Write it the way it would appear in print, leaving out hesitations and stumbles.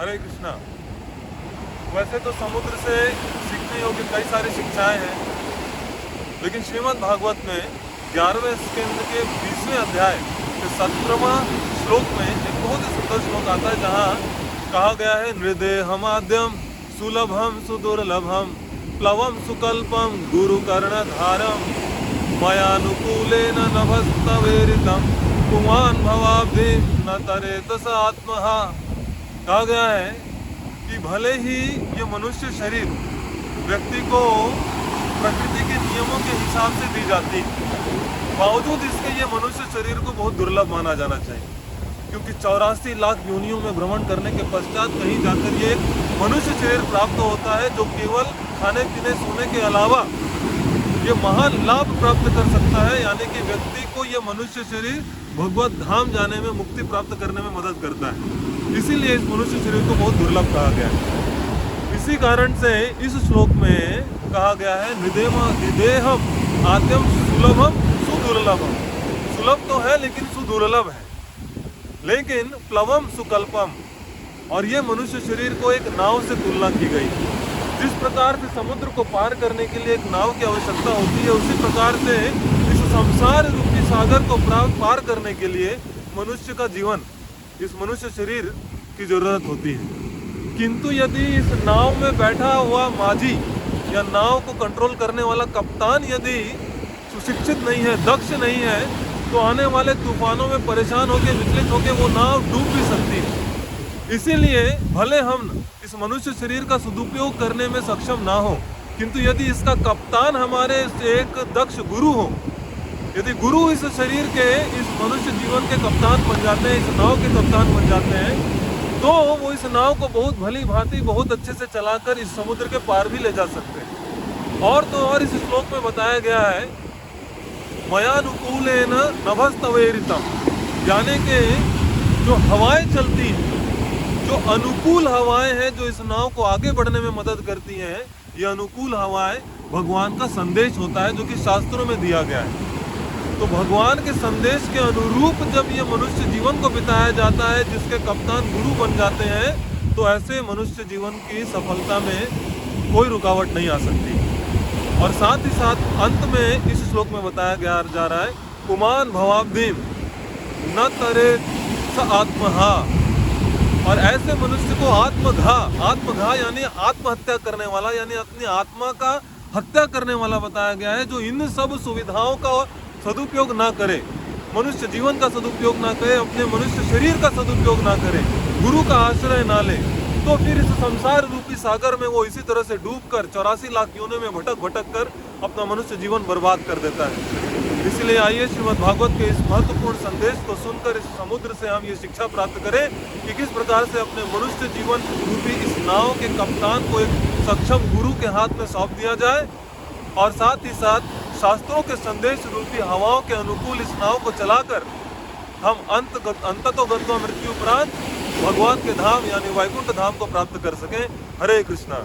हरे कृष्णा। वैसे तो समुद्र से सीखने योग्य कई सारी शिक्षाएं हैं, लेकिन श्रीमद् भागवत में 11वें स्कंद के 20वें अध्याय के 17वां श्लोक में एक बहुत ही सुंदर श्लोक आता है, जहाँ कहा गया है नृदेहमाद्यम सुलभम सुदुर्लभम प्लवम सुकल्पम गुरु कर्णधारम मयानुकूलेन नभस्तवेरितम पुमान भवाब्धि न तरेत स आत्महा। कहा गया है कि भले ही ये मनुष्य शरीर व्यक्ति को प्रकृति के नियमों के हिसाब से दी जाती है, बावजूद इसके ये मनुष्य शरीर को बहुत दुर्लभ माना जाना चाहिए, क्योंकि 84 लाख योनियों में भ्रमण करने के पश्चात कहीं जाकर ये एक मनुष्य शरीर प्राप्त होता है, जो केवल खाने पीने सोने के अलावा ये महान लाभ प्राप्त कर सकता है। यानी कि व्यक्ति को ये मनुष्य शरीर भगवत धाम जाने में, मुक्ति प्राप्त करने में मदद करता है। इसीलिए इस मनुष्य शरीर को बहुत दुर्लभ कहा गया है। इसी कारण से इस श्लोक में कहा गया है निदेहम आद्यम सुलभम सुदुर्लभम। सुलभ तो है लेकिन सुदुर्लभ है। लेकिन प्लवम सुकल्पम, और ये मनुष्य शरीर को एक नाव से तुलना की गई। जिस प्रकार से समुद्र को पार करने के लिए एक नाव की आवश्यकता होती है, उसी प्रकार से इस संसार रूपी सागर को पार करने के लिए मनुष्य का जीवन, इस मनुष्य शरीर की जरूरत होती है। किंतु यदि इस नाव में बैठा हुआ माझी या नाव को कंट्रोल करने वाला कप्तान यदि सुशिक्षित नहीं है, दक्ष नहीं है, तो आने वाले तूफानों में परेशान होकर, विचलित होकर वो नाव डूब भी सकती है। इसीलिए भले हम इस मनुष्य शरीर का सदुपयोग करने में सक्षम ना हो, किंतु यदि इसका कप्तान हमारे एक दक्ष गुरु हो, यदि गुरु इस शरीर के, इस मनुष्य जीवन के कप्तान बन जाते हैं, इस नाव के कप्तान बन जाते हैं, तो वो इस नाव को बहुत भली भांति बहुत अच्छे से चलाकर इस समुद्र के पार भी ले जा सकते हैं। और तो और इस श्लोक में बताया गया है मयानुकूलेन नभस्तवेरितम, यानी कि जो हवाएं चलती हैं, जो अनुकूल हवाएं हैं, जो इस नाव को आगे बढ़ने में मदद करती हैं, ये अनुकूल हवाएं भगवान का संदेश होता है, जो कि शास्त्रों में दिया गया है। तो भगवान के संदेश के अनुरूप जब ये मनुष्य जीवन को बिताया जाता है, जिसके कप्तान गुरु बन जाते हैं, तो ऐसे मनुष्य जीवन की सफलता में कोई रुकावट नहीं आ सकती। और साथ ही साथ अंत में इस श्लोक में बताया गया जा रहा है पुमान भवाब्धिम न तरेत स आत्महा, और ऐसे मनुष्य को आत्मघा यानी आत्महत्या करने वाला, यानी अपनी आत्मा का हत्या करने वाला बताया गया है, जो इन सब सुविधाओं का सदुपयोग ना करे, मनुष्य जीवन का सदुपयोग ना करे, अपने मनुष्य शरीर का सदुपयोग ना करे, गुरु का आश्रय ना ले, तो फिर इस संसार रूपी सागर में वो इसी तरह से डूबकर 84 लाख योनियों में भटक कर अपना मनुष्य जीवन बर्बाद कर देता है। इसलिए आइए श्रीमद् भागवत के इस महत्वपूर्ण संदेश को सुनकर इस समुद्र से हम ये शिक्षा प्राप्त करें कि किस प्रकार से अपने मनुष्य जीवन रूपी इस नाव के कप्तान को एक सक्षम गुरु के हाथ में सौंप दिया जाए, और साथ ही साथ शास्त्रों के संदेश रूपी हवाओं के अनुकूल इस नाव को चलाकर हम अंततो गत्वा मृत्यु उपरांत भगवान के धाम यानी वैकुंठ धाम को प्राप्त कर सकें। हरे कृष्णा।